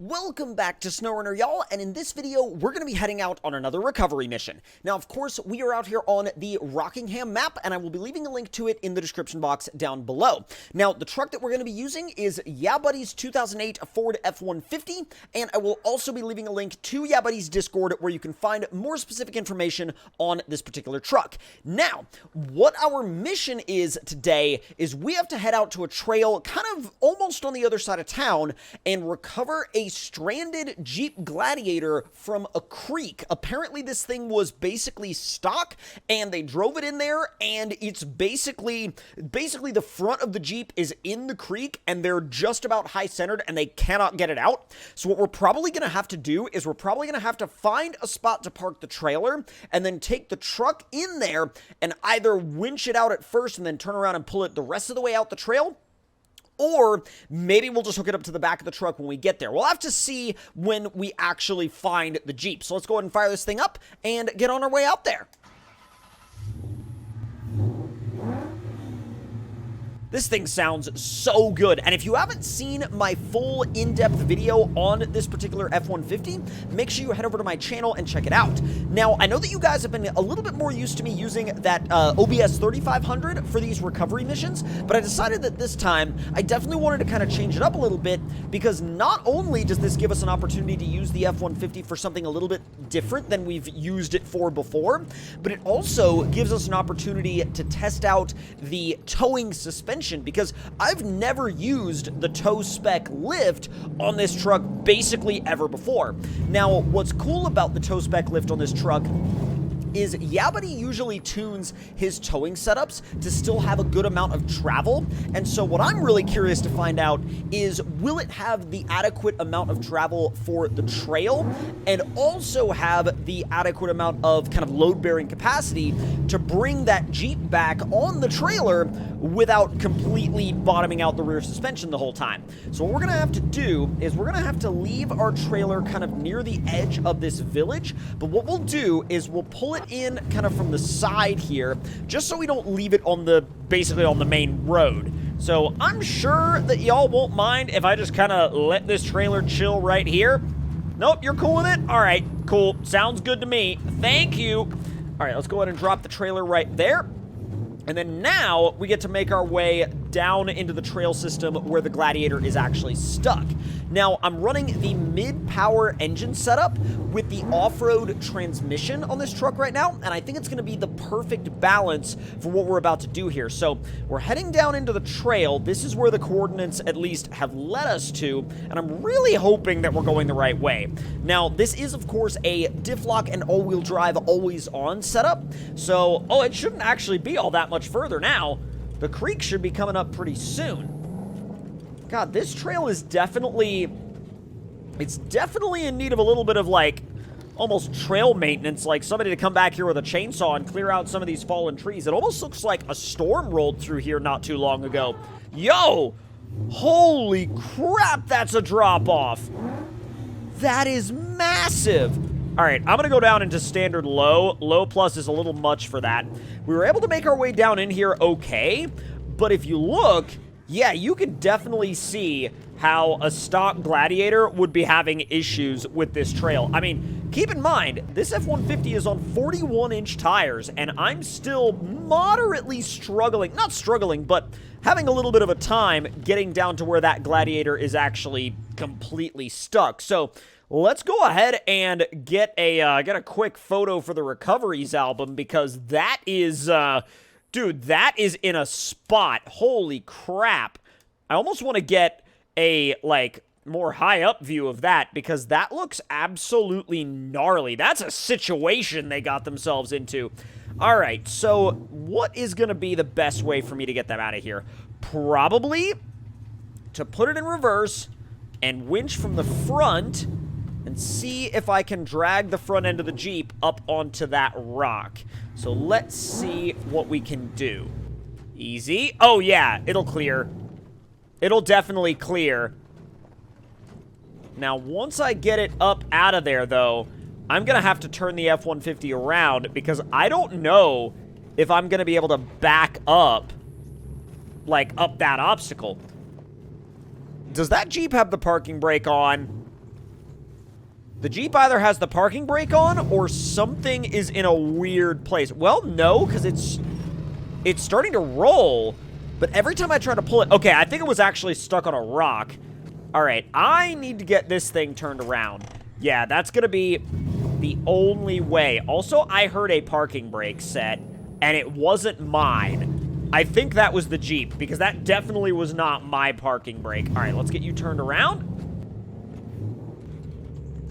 Welcome back to SnowRunner, y'all, and in this video, we're going to be heading out on another recovery mission. Now, of course, we are out here on the Rockingham map, and I will be leaving a link to it in the description box down below. Now, the truck that we're going to be using is YaBuddy's 2008 Ford F-150, and I will also be leaving a link to YaBuddy's Discord where you can find more specific information on this particular truck. Now, what our mission is today is we have to head out to a trail kind of almost on the other side of town and recover a stranded Jeep Gladiator from a creek. Apparently this thing was basically stock and they drove it in there, and it's basically the front of the Jeep is in the creek and they're just about high centered and they cannot get it out. So what we're probably going to have to do is we're probably going to have to find a spot to park the trailer and then take the truck in there and either winch it out at first and then turn around and pull it the rest of the way out the trail. Or maybe we'll just hook it up to the back of the truck when we get there. We'll have to see when we actually find the Jeep. So let's go ahead and fire this thing up and get on our way out there. This thing sounds so good, and if you haven't seen my full in-depth video on this particular F-150, make sure you head over to my channel and check it out. Now, I know that you guys have been a little bit more used to me using that OBS 3500 for these recovery missions, but I decided that this time, I definitely wanted to kind of change it up a little bit, because not only does this give us an opportunity to use the F-150 for something a little bit different than we've used it for before, but it also gives us an opportunity to test out the towing suspension, because I've never used the tow spec lift on this truck basically ever before. Now, what's cool about the tow spec lift on this truck is YaBuddy usually tunes his towing setups to still have a good amount of travel, and so what I'm really curious to find out is, will it have the adequate amount of travel for the trail and also have the adequate amount of kind of load-bearing capacity to bring that Jeep back on the trailer without completely bottoming out the rear suspension the whole time. So what we're gonna have to do is we're gonna have to leave our trailer kind of near the edge of this village, but what we'll do is we'll pull it in kind of from the side here, just so we don't leave it on the, basically on the main road. So I'm sure that y'all won't mind if I just kind of let this trailer chill right here. Nope, you're cool with it? All right, cool. Sounds good to me. Thank you. All right, let's go ahead and drop the trailer right there. And then now we get to make our way down into the trail system where the Gladiator is actually stuck. Now, I'm running the mid-power engine setup with the off-road transmission on this truck right now, and I think it's going to be the perfect balance for what we're about to do here. So, we're heading down into the trail. This is where the coordinates at least have led us to, and I'm really hoping that we're going the right way. Now, this is, of course, a diff lock and all-wheel drive always-on setup, so, it shouldn't actually be all that much further now. The creek should be coming up pretty soon. God, this trail is definitely in need of a little bit of, like, almost trail maintenance, like somebody to come back here with a chainsaw and clear out some of these fallen trees. It almost looks like a storm rolled through here not too long ago. Yo! Holy crap, that's a drop-off! That is massive! Alright, I'm gonna go down into standard low. Low plus is a little much for that. We were able to make our way down in here okay, but if you look, yeah, you can definitely see how a stock Gladiator would be having issues with this trail. I mean, keep in mind, this F-150 is on 41-inch tires, and I'm still moderately struggling, not struggling, but having a little bit of a time getting down to where that Gladiator is actually completely stuck. So let's go ahead and get a quick photo for the recoveries album, because that is, dude, that is in a spot. Holy crap. I almost want to get a, like, more high-up view of that, because that looks absolutely gnarly. That's a situation they got themselves into. All right, so what is going to be the best way for me to get that out of here? Probably to put it in reverse and winch from the front and see if I can drag the front end of the Jeep up onto that rock. So let's see what we can do. Easy. Oh, yeah, it'll clear. It'll definitely clear. Now, once I get it up out of there, though, I'm going to have to turn the F-150 around, because I don't know if I'm going to be able to back up, like, up that obstacle. Does that Jeep have the parking brake on? The Jeep either has the parking brake on or something is in a weird place. Well, no, because it's starting to roll, but every time I try to pull it... Okay, I think it was actually stuck on a rock. All right, I need to get this thing turned around. Yeah, that's going to be the only way. Also, I heard a parking brake set, and it wasn't mine. I think that was the Jeep, because that definitely was not my parking brake. All right, let's get you turned around.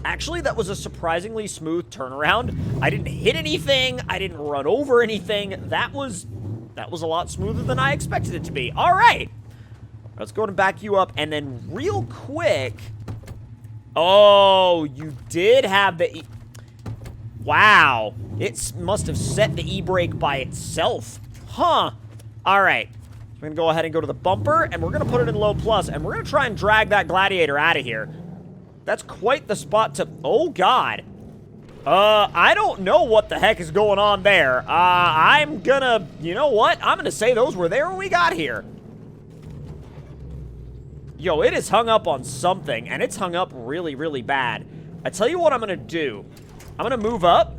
Actually, that was a surprisingly smooth turnaround. I didn't hit anything. I didn't run over anything. That was a lot smoother than I expected it to be. All right. Let's go and back you up. And then real quick... Oh, you did have the... Wow. It must have set the e-brake by itself. Huh. All right. We're going to go ahead and go to the bumper, and we're going to put it in low plus, and we're going to try and drag that Gladiator out of here. That's quite the spot to... Oh, God. I don't know what the heck is going on there. I'm gonna... You know what? I'm gonna say those were there when we got here. Yo, it is hung up on something, and it's hung up really, really bad. I tell you what I'm gonna do. I'm gonna move up,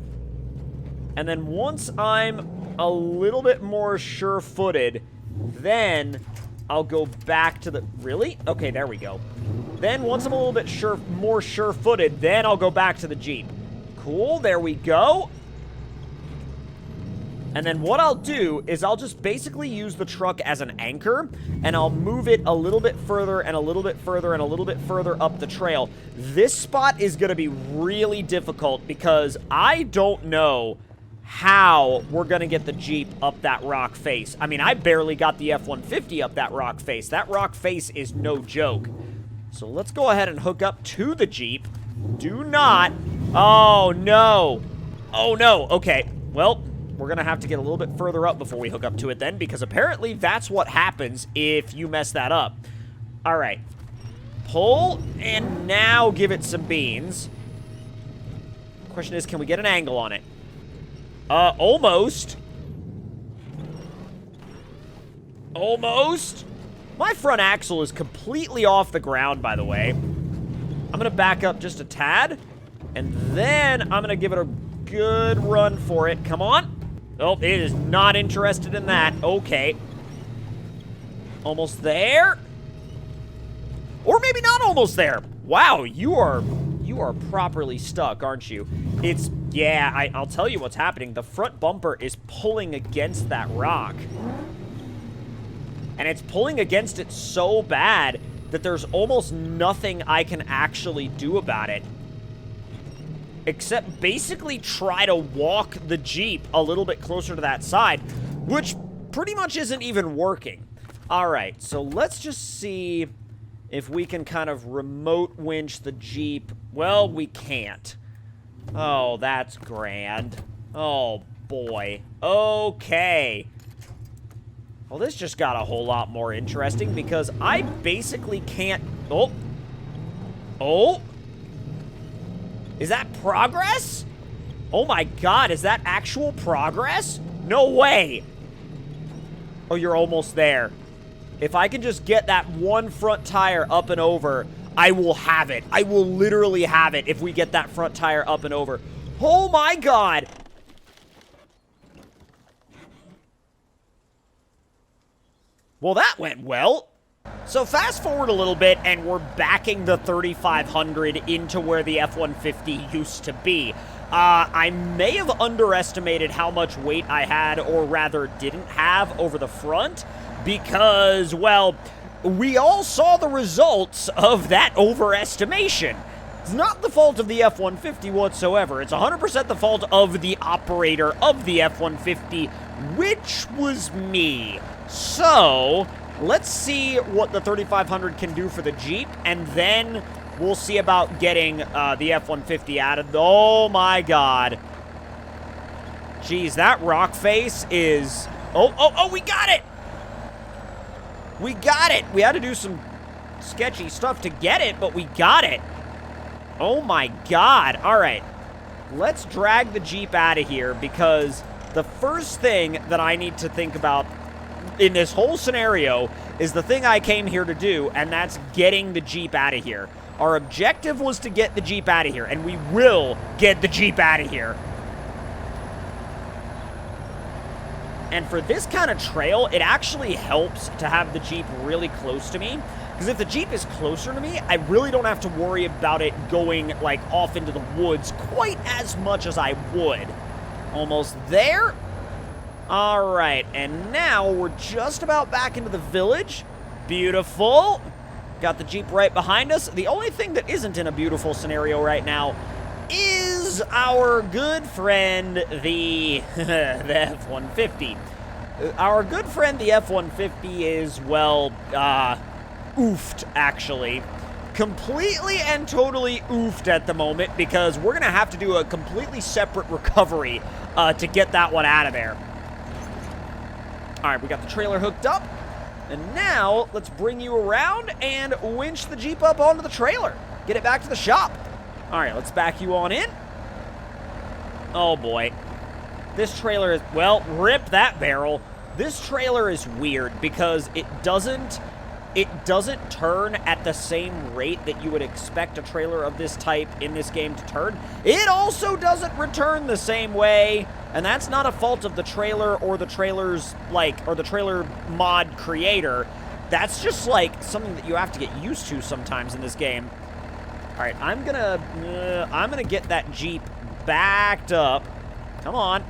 and then once I'm a little bit more sure-footed, then I'll go back to the... Really? Okay, there we go. Then once I'm a little bit more sure-footed, then I'll go back to the Jeep. Cool, there we go. And then what I'll do is I'll just basically use the truck as an anchor, and I'll move it a little bit further and a little bit further and a little bit further up the trail. This spot is going to be really difficult because I don't know how we're going to get the Jeep up that rock face. I mean, I barely got the F-150 up that rock face. That rock face is no joke. So let's go ahead and hook up to the Jeep. Do not... Oh, no. Oh, no. Okay. Well, we're going to have to get a little bit further up before we hook up to it then, because apparently that's what happens if you mess that up. All right. Pull, and now give it some beans. Question is, can we get an angle on it? Almost. Almost. My front axle is completely off the ground, by the way. I'm going to back up just a tad, and then I'm going to give it a good run for it. Come on. Oh, it is not interested in that. Okay. Almost there. Or maybe not almost there. Wow, you are properly stuck, aren't you? It's, yeah, I'll tell you what's happening. The front bumper is pulling against that rock. And it's pulling against it so bad that there's almost nothing I can actually do about it. Except basically try to walk the Jeep a little bit closer to that side, which pretty much isn't even working. All right, so let's just see if we can kind of remote winch the Jeep. Well, we can't. Oh, that's grand. Oh, boy. Okay. Well, this just got a whole lot more interesting because I basically can't... Oh. Oh. Is that progress? Oh my God, is that actual progress? No way. Oh, you're almost there. If I can just get that one front tire up and over, I will have it. I will literally have it if we get that front tire up and over. Oh my God. Well, that went well. So fast forward a little bit, and we're backing the 3500 into where the F-150 used to be. I may have underestimated how much weight I had, or rather didn't have, over the front, because, well, we all saw the results of that overestimation. It's not the fault of the F-150 whatsoever. It's 100% the fault of the operator of the F-150, which was me. So, let's see what the 3500 can do for the Jeep, and then we'll see about getting the F-150 out of... Oh, my God. Jeez, that rock face is... Oh, we got it! We got it! We had to do some sketchy stuff to get it, but we got it. Oh, my God. All right. Let's drag the Jeep out of here, because the first thing that I need to think about in this whole scenario is the thing I came here to do, and that's getting the Jeep out of here. Our objective was to get the Jeep out of here, and we will get the Jeep out of here. And for this kind of trail, it actually helps to have the Jeep really close to me. Because if the Jeep is closer to me, I really don't have to worry about it going, like, off into the woods quite as much as I would. Almost there. All right, and now we're just about back into the village. Beautiful. Got the Jeep right behind us. The only thing that isn't in a beautiful scenario right now is our good friend, the F-150. Our good friend, the F-150, is, well, oofed, actually. Completely and totally oofed at the moment because we're going to have to do a completely separate recovery to get that one out of there. All right, we got the trailer hooked up. And now, let's bring you around and winch the Jeep up onto the trailer. Get it back to the shop. All right, let's back you on in. Oh, boy. This trailer is, well, rip that barrel. This trailer is weird because it doesn't turn at the same rate that you would expect a trailer of this type in this game to turn. It also doesn't return the same way, and that's not a fault of the trailer or the trailer's, or the trailer mod creator. That's just, something that you have to get used to sometimes in this game. All right, I'm gonna get that Jeep backed up. Come on.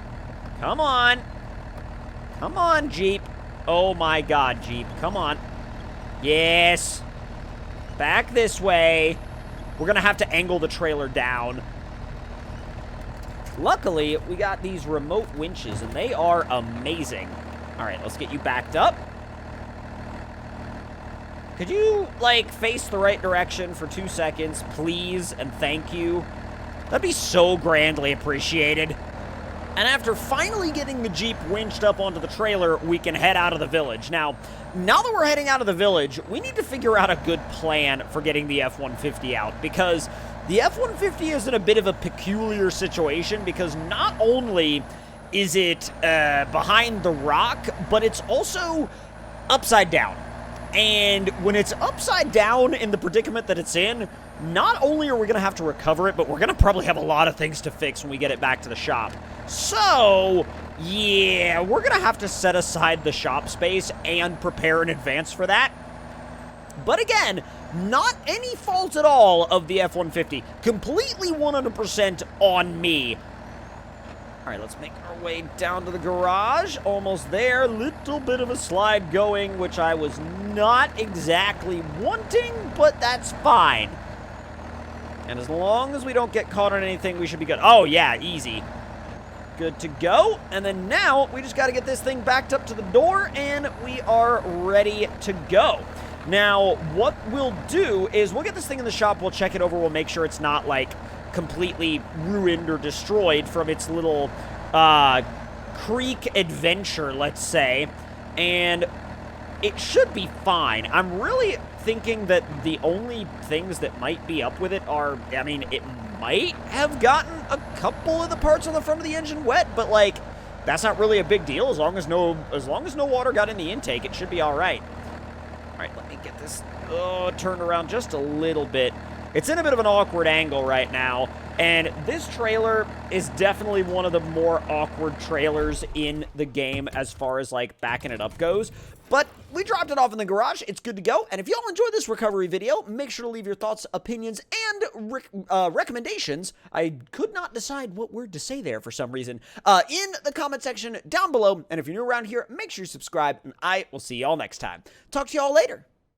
Come on. Come on, Jeep. Oh, my God, Jeep. Come on. Yes. Back this way. We're going to have to angle the trailer down. Luckily, we got these remote winches, and they are amazing. All right, let's get you backed up. Could you, face the right direction for 2 seconds, please, and thank you? That'd be so grandly appreciated. And after finally getting the Jeep winched up onto the trailer, we can head out of the village. Now that we're heading out of the village, we need to figure out a good plan for getting the F-150 out, because the F-150 is in a bit of a peculiar situation, because not only is it behind the rock, but it's also upside down. And when it's upside down in the predicament that it's in, not only are we going to have to recover it, but we're going to probably have a lot of things to fix when we get it back to the shop. So, yeah, we're going to have to set aside the shop space and prepare in advance for that. But again, not any fault at all of the F-150. Completely 100% on me. All right, let's make our way down to the garage. Almost there. Little bit of a slide going, which I was not exactly wanting, but that's fine. And as long as we don't get caught on anything, we should be good. Oh, yeah, easy. Good to go. And then now, we just got to get this thing backed up to the door, and we are ready to go. Now, what we'll do is we'll get this thing in the shop, we'll check it over, we'll make sure it's not, completely ruined or destroyed from its little creek adventure, let's say. And it should be fine. I'm really thinking that the only things that might be up with it are, I mean, it might have gotten a couple of the parts on the front of the engine wet, but that's not really a big deal. As long as no water got in the intake, it should be all right. All right, let me get this turned around just a little bit. It's in a bit of an awkward angle right now, and this trailer is definitely one of the more awkward trailers in the game as far as, backing it up goes. But we dropped it off in the garage. It's good to go. And if y'all enjoyed this recovery video, make sure to leave your thoughts, opinions, and recommendations. I could not decide what word to say there for some reason. In the comment section down below. And if you're new around here, make sure you subscribe, and I will see y'all next time. Talk to y'all later.